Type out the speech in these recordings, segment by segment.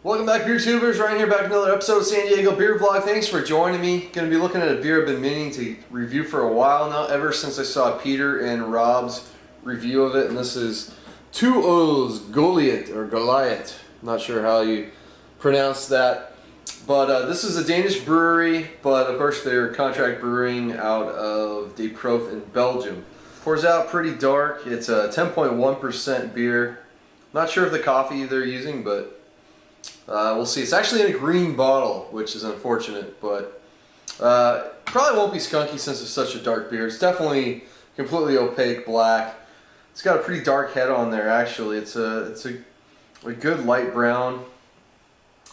Welcome back, beer tubers. Ryan here, back with another episode of San Diego Beer Vlog. Thanks for joining me. Going to be looking at a beer I've been meaning to review for a while now, ever since I saw Peter and Rob's review of it. And this is 2 O's Goliat or Goliat. Not sure how you pronounce that. But this is a Danish brewery, but of course they're contract brewing out of De Proef in Belgium. Pours out pretty dark. It's a 10.1% beer. Not sure of the coffee they're using, but we'll see. It's actually in a green bottle, which is unfortunate, but probably won't be skunky since it's such a dark beer. It's definitely completely opaque black. It's got a pretty dark head on there, actually. It's a good light brown.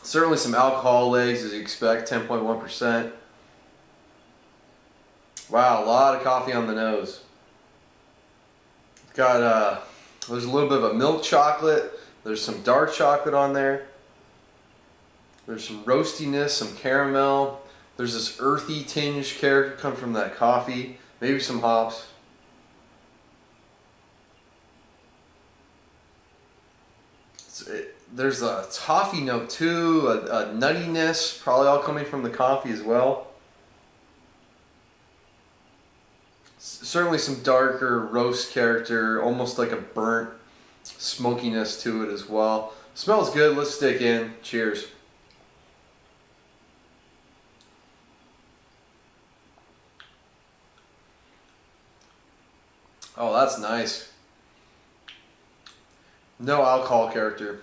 Certainly some alcohol legs, as you expect, 10.1%. Wow, a lot of coffee on the nose. Got there's a little bit of a milk chocolate. There's some dark chocolate on there. There's some roastiness, some caramel. There's this earthy tinge character come from that coffee. Maybe some hops. There's a toffee note too, a nuttiness, probably all coming from the coffee as well. Certainly some darker roast character, almost like a burnt smokiness to it as well. Smells good. Let's stick in. Cheers. Oh, that's nice. No alcohol character.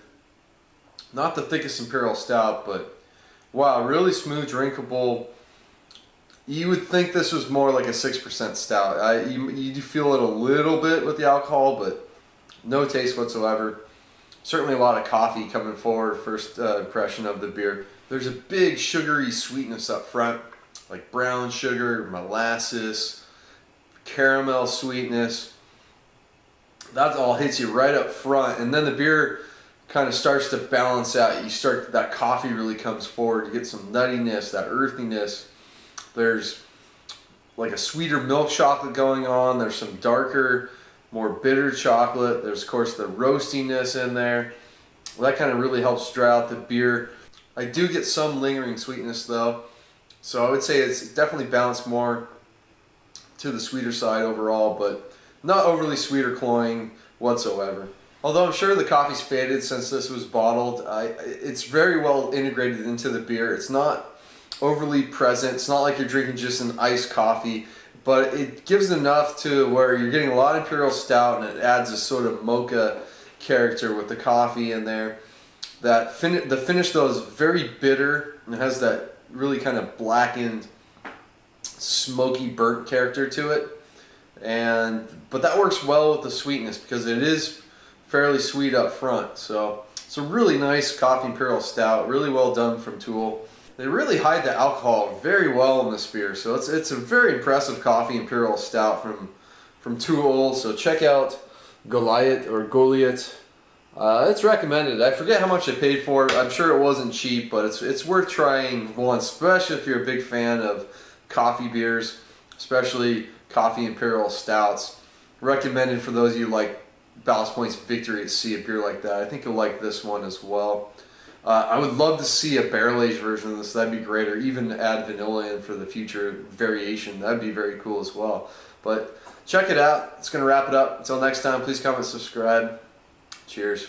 Not the thickest Imperial Stout, but wow, really smooth, drinkable. You would think this was more like a 6% stout. You do feel it a little bit with the alcohol, but no taste whatsoever. Certainly a lot of coffee coming forward, first impression of the beer. There's a big sugary sweetness up front, like brown sugar, molasses, caramel sweetness. That all hits you right up front, and then the beer kind of starts to balance out. That coffee really comes forward. You get some nuttiness, that earthiness. There's like a sweeter milk chocolate going on. There's some darker, more bitter chocolate. There's of course the roastiness in there. Well, that kind of really helps dry out the beer. I do get some lingering sweetness though, so I would say it's definitely balanced more to the sweeter side overall, but not overly sweet or cloying whatsoever. Although I'm sure the coffee's faded since this was bottled, it's very well integrated into the beer. It's not overly present. It's not like you're drinking just an iced coffee, but it gives enough to where you're getting a lot of Imperial Stout, and it adds a sort of mocha character with the coffee in there. The finish though is very bitter, and it has that really kind of blackened, smoky, burnt character to it. But that works well with the sweetness because it is fairly sweet up front. So it's a really nice coffee Imperial Stout, really well done from Tool. They really hide the alcohol very well in this beer, so it's a very impressive coffee Imperial Stout from Tool. So check out Goliat or Goliat. It's recommended. I forget how much I paid for it. I'm sure it wasn't cheap, but it's worth trying once, especially if you're a big fan of coffee beers, especially coffee Imperial Stouts. Recommended for those of you like Ballast Point's Victory at Sea, a beer like that. I think you'll like this one as well. I would love to see a barrel-aged version of this. That'd be great, or even add vanilla in for the future variation. That'd be very cool as well. But check it out. It's going to wrap it up. Until next time, please comment, subscribe. Cheers.